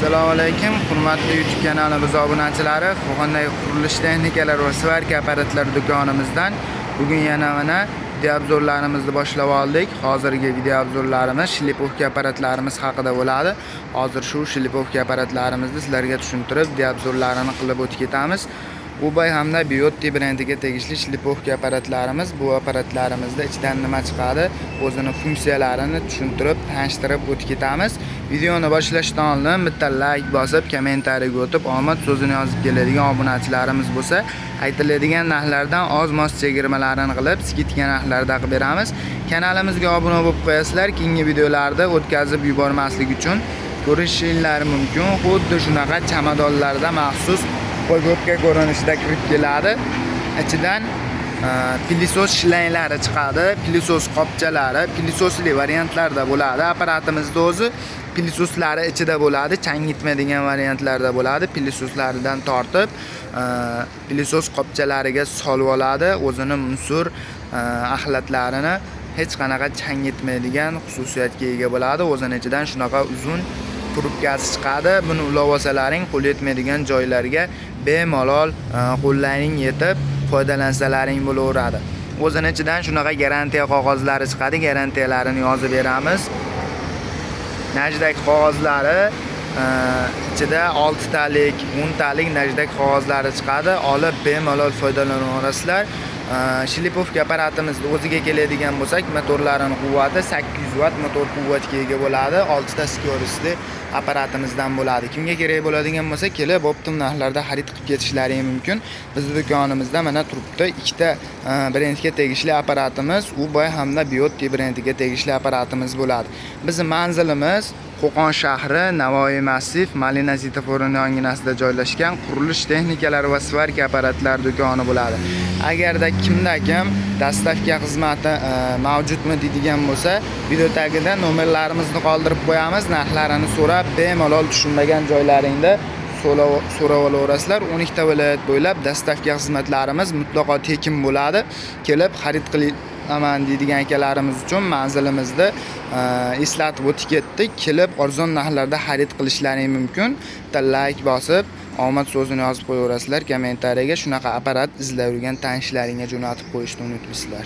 Assalomu alaykum, hurmatli YouTube kanalimiz obunachilari. Qo'qondagi qurilish texnikalar va svarka apparatlari do'konimizdan bugun yana mana video obzorlarimizni boshlab oldik. Hozirgi video obzorlarimiz shlipovka apparatlarimiz haqida bo'ladi. Hozir shu shlipovka apparatlarimizni sizlarga tushuntirib, video obzorlarini qilib o'tib ketamiz. Ubay hamda Biotti brendiga tegishli shlipovka apparatlarimiz. Bu apparatlarimizda ichidan nima chiqadi, o'zini funksiyalarini tushuntirib, tanishtirib o'tib ketamiz. Videoni boshlashdan oldin bitta like bosib, kommentariyaga o'tib, omad so'zini yozib keladigan obunachilarimiz bo'lsa, aytiladigan narxlardan oz-moz chegirmalarini qilib, skidka narxlarda qilib beramiz. Kanalimizga obuna bo'lib qo'yasizlar, keyingi videolarda o'tkazib yubormaslik uchun ko'rishingiz mumkin. Xuddi shunaqa chamadonlarda maxsus poygotka ko'rinishida kirib keladi. Ichidan pilisos shlanglari chiqadi, pilisos qopchalari, pilisosli variantlarda bo'ladi. Apparatimizda o'zi pilisoslari ichida bo'ladi, changitmaydigan variantlarda bo'ladi. Pilisoslaridan tortib pilisos qopchalariga solib oladi. O'zini musor axlatlarini hech qanaqa changitmaydigan xususiyatga ega bo'ladi. O'zini ichidan shunaqa uzun trubkasi chiqadi. Buni ulab olsalaring qo'l yetmaydigan joylarga bemalol qo'llaring yetib foydalansalaring bo'laveradi. O'zini ichidan shunaqa garantiya qog'ozlari chiqadi. Garantiyalarini yozib beramiz. Najdak qog'ozlari ichida 6 talik, 10 talik najdak qog'ozlari chiqadi. Olib bemalol foydalanaverasizlar. Shlipovka apparatimizda o'ziga keladigan bo'lsak, motorlarining quvvati 800 watt motor quvvatiga ega bo'ladi. 6 ta skorosti apparatimizdan bo'ladi. Kimga kerak bo'ladigan bo'lsa, kelib optim narxlarda xarid qilib ketishlari mumkin. Bizning do'konimizda mana turibdi ikkita brendga tegishli apparatimiz, Ubay hamda Biotti brendiga tegishli apparatimiz bo'ladi. Bizning manzilimiz Qo'qon shahri, Navoiy massif, Malina svetoforini yonginasida joylashgan qurilish texnikalari va svarka apparatlari do'koni bo'ladi. Agarda kimda-kim dastavka xizmati mavjudmi deydigan bo'lsa, video tagida nomerlarimizni qoldirib qo'yamiz. Narxlarini so'rab, bemalol tushunmagan joylaringda so'rab olaverasizlar. 12 ta viloyat bo'ylab dastavka xizmatlarimiz mutlaqo tekin bo'ladi. Kelib xarid qilaman deydigan akalarimiz uchun manzilimizni eslatib o'tib ketdik. Kelib arzon narxlarda xarid qilishlari mumkin. Like bosib, omad so'zini yozib qo'yaverasizlar. Kommentariyaga shunaqa apparat izlab yurgan tanishlaringga jo'natib qo'yishni unutmaysizlar.